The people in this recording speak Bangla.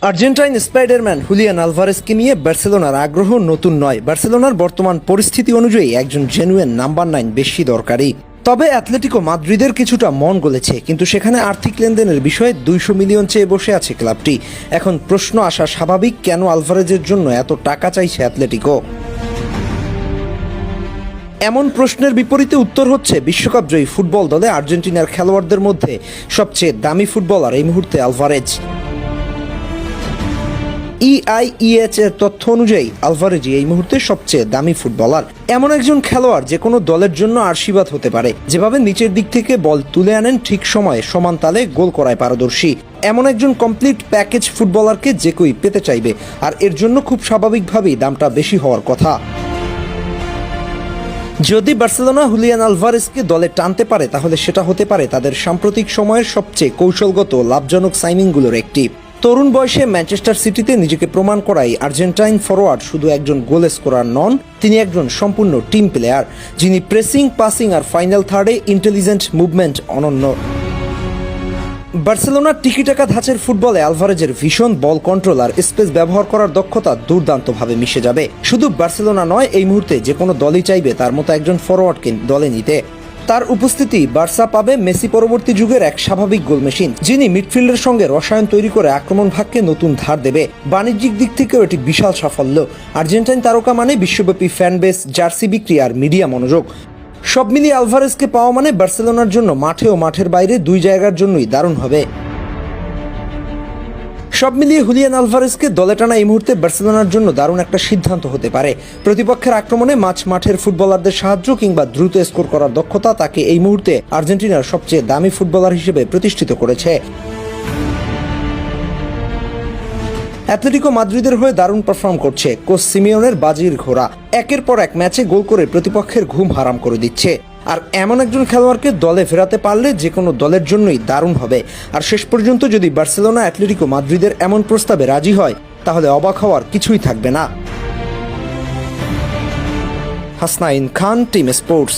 আর্জেন্টাইন স্পাইডারম্যান হুলিয়ান আলভারেজকে নিয়ে বার্সেলোনার আগ্রহ নতুন নয়। বার্সেলোনার বর্তমান পরিস্থিতি অনুযায়ী একজন জেনুইন নাম্বার 9 বেশি দরকারি। তবে অ্যাথলেটিকো মাদ্রিদের কিছুটা মন গলেছে, কিন্তু সেখানে আর্থিক লেনদেনের বিষয়ে 200 মিলিয়ন চেয়ে বসে আছে ক্লাবটি। এখন প্রশ্ন আসা স্বাভাবিক, কেন আলভারেজের জন্য এত টাকা চাইছে অ্যাথলেটিকো? এমন প্রশ্নের বিপরীতে উত্তর হচ্ছে, বিশ্বকাপ জয়ী ফুটবল দলে আর্জেন্টিনার খেলোয়াড়দের মধ্যে সবচেয়ে দামি ফুটবলার এই মুহূর্তে আলভারেজ। EIEH এর তথ্য অনুযায়ী আলভারেজই এই মুহূর্তে সবচেয়ে দামি ফুটবলার। এমন একজন খেলোয়াড় যে কোনো দলের জন্য আশীর্বাদ হতে পারে, যেভাবে নিচের দিক থেকে বল তুলে আনেন, ঠিক সময়ে সমান তালে গোল করায় পারদর্শী। এমন একজন কমপ্লিট প্যাকেজ ফুটবলারকে যে কেউই পেতে চাইবে, আর এর জন্য খুব স্বাভাবিকভাবেই দামটা বেশি হওয়ার কথা। যদি বার্সেলোনা হুলিয়ান আলভারেজকে দলে টানতে পারে, তাহলে সেটা হতে পারে তাদের সাম্প্রতিক সময়ের সবচেয়ে কৌশলগত লাভজনক সাইনিংগুলোর একটি। তরুণ বয়সে ম্যানচেস্টার সিটিতে নিজেকে প্রমাণ করাই আর্জেন্টাইন ফরোয়ার্ড শুধু একজন গোল স্কোরার নন, তিনি একজন সম্পূর্ণ টিম প্লেয়ার, যিনি প্রেসিং, পাসিং আর ফাইনাল থার্ডে ইন্টেলিজেন্ট মুভমেন্ট অনন্য। বার্সেলোনার টিকিটাকা ধাঁচের ফুটবলে আলভারেজের ভীষণ বল কন্ট্রোল আর স্পেস ব্যবহার করার দক্ষতা দুর্দান্তভাবে মিশে যাবে। শুধু বার্সেলোনা নয়, এই মুহূর্তে যে কোনো দলই চাইবে তার মতো একজন ফরোয়ার্ডকে দলে নিতে। তার উপস্থিতি বার্সা পাবে মেসি পরবর্তী যুগের এক স্বাভাবিক গোল মেশিন, যিনি মিডফিল্ডের সঙ্গে রসায়ন তৈরি করে আক্রমণ ভাগকে নতুন ধার দেবে। বাণিজ্যিক দিক থেকেও এটি বিশাল সাফল্য। আর্জেন্টাইন তারকা মানে বিশ্বব্যাপী ফ্যান বেস, জার্সি বিক্রি আর মিডিয়া মনোযোগ। সব মিলিয়ে আলভারেজকে পাওয়া মানে বার্সেলোনার জন্য মাঠে ও মাঠের বাইরে দুই জায়গার জন্যই দারুণ হবে। সব মিলিয়ে হুলিয়ান আলভারেজকে দলে টানা এই মুহূর্তে বার্সেলোনার জন্য দারুণ একটা সিদ্ধান্ত হতে পারে। প্রতিপক্ষের আক্রমণে মাঠের ফুটবলারদের সাহায্য কিংবা দ্রুত স্কোর করার দক্ষতা তাকে এই মুহূর্তে আর্জেন্টিনার সবচেয়ে দামি ফুটবলার হিসেবে প্রতিষ্ঠিত করেছে। অ্যাথলেটিকো মাদ্রিদের হয়ে দারুণ পারফর্ম করছে কোচ সিমিওনের বাজির ঘোড়া। একের পর এক ম্যাচে গোল করে প্রতিপক্ষের ঘুম হারাম করে দিচ্ছে। আর এমন একজন খেলোয়াড়কে দলে ফেরাতে পারলে যে কোনো দলের জন্যই দারুণ হবে। আর শেষ পর্যন্ত যদি বার্সেলোনা অ্যাথলেটিকো মাদ্রিদের এমন প্রস্তাবে রাজি হয়, তাহলে অবাক হওয়ার কিছুই থাকবে না। হাসনাইন খান, টিম স্পোর্টস।